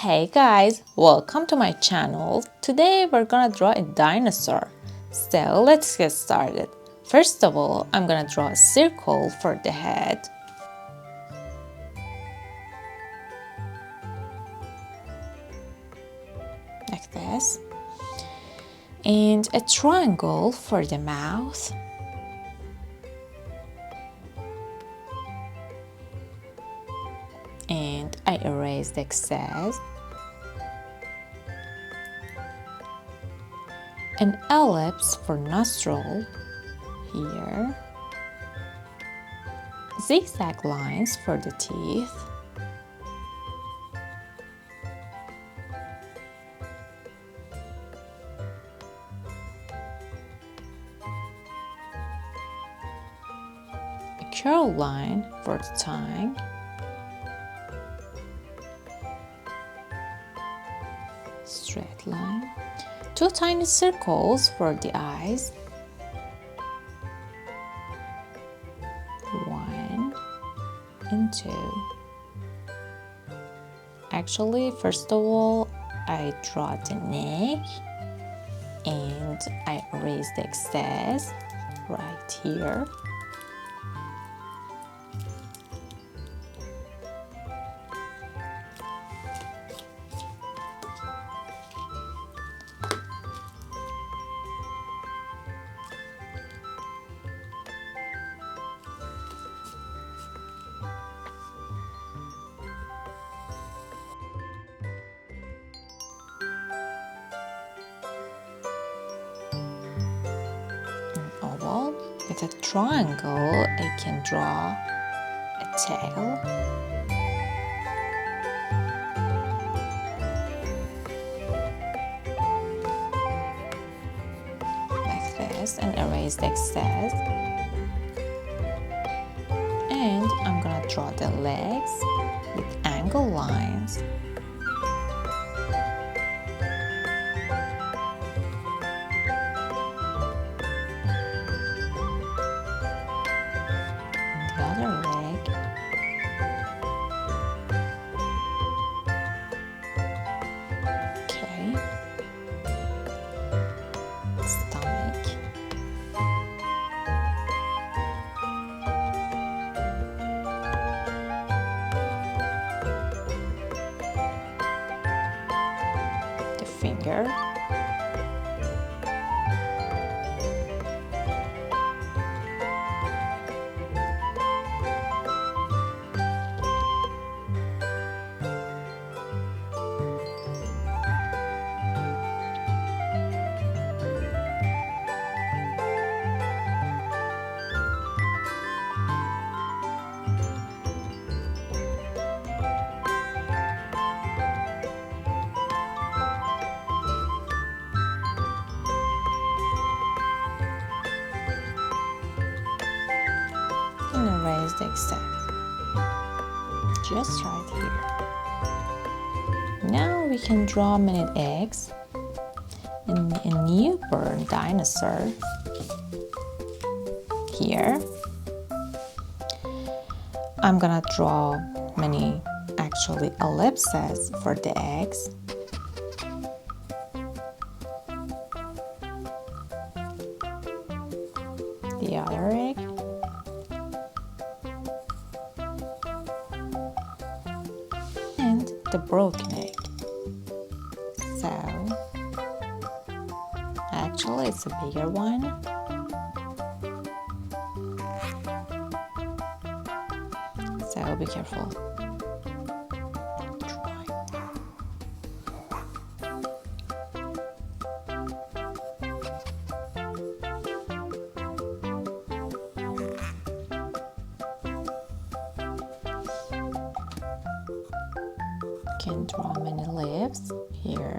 Hey guys, welcome to my channel. Today we're gonna draw a dinosaur. So let's get started. First of all, I'm gonna draw a circle for the head. Like this. And a triangle for the mouth. And I erase the excess. An ellipse for nostril here. Zigzag lines for the teeth. A curl line for the tongue. Straight line. Two tiny circles for the eyes. One and two. Actually, first of all, I draw the neck and I erase the excess right here. With a triangle, I can draw a tail. Like this, and erase the excess. And I'm gonna draw the legs with angle lines. Finger. And erase the excess. Just right here. Now we can draw many eggs and a newborn dinosaur here. I'm gonna draw many ellipses for the eggs. The other egg. The broken egg. So actually it's a bigger one. So be careful. Can draw many leaves here.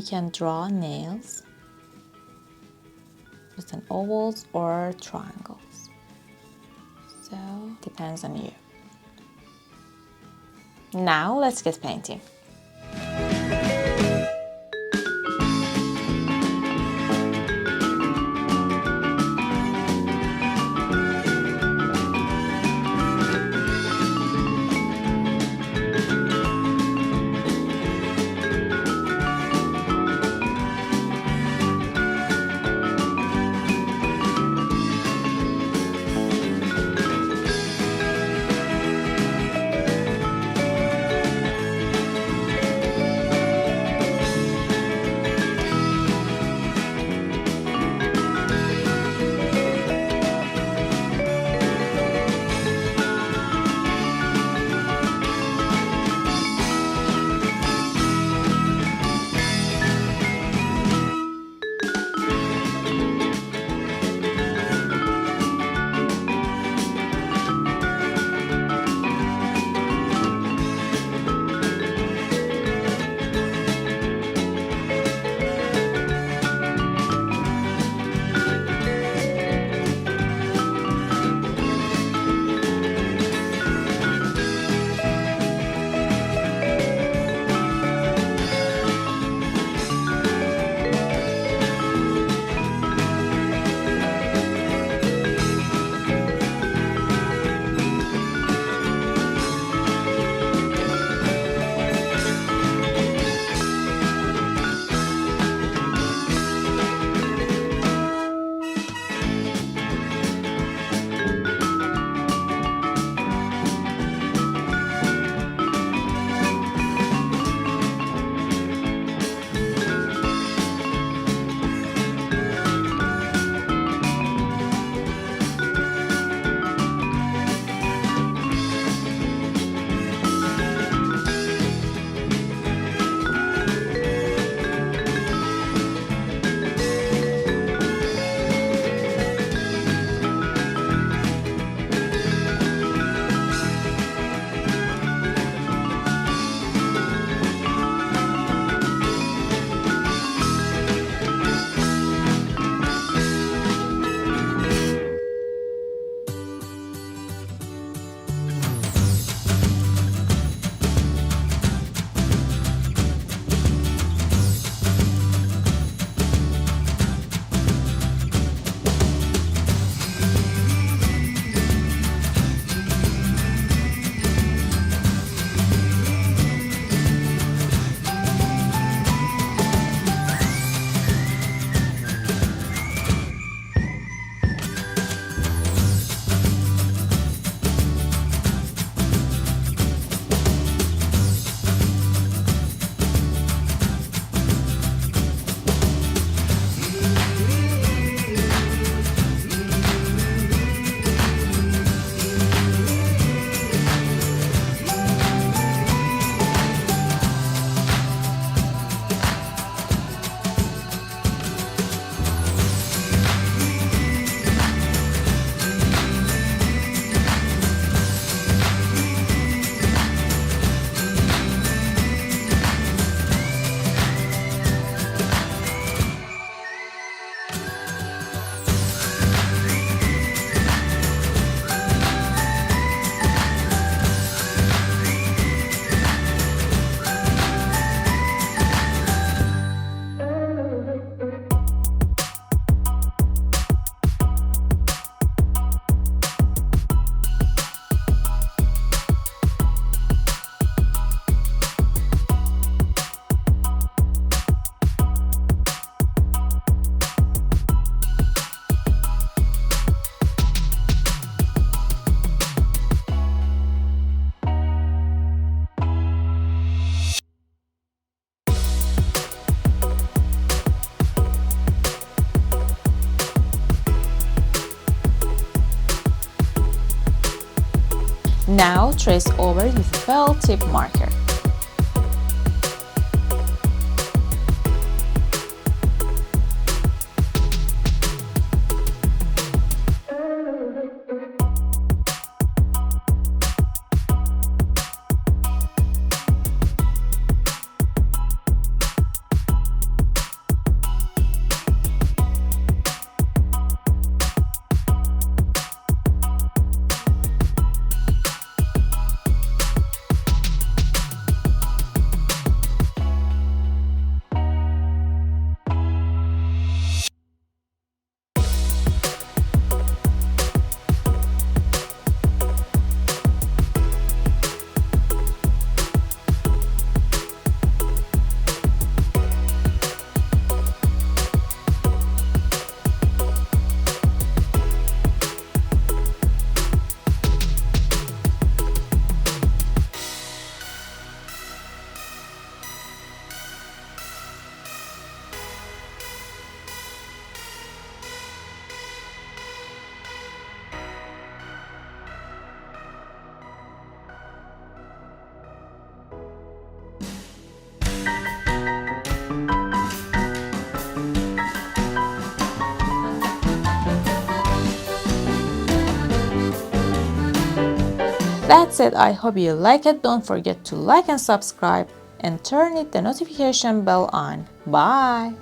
we can draw nails with an ovals or triangles. So, depends on you. Now, let's get painting. Now trace over with a felt tip marker. That's it. I hope you like it. Don't forget to like and subscribe and turn the notification bell on. Bye.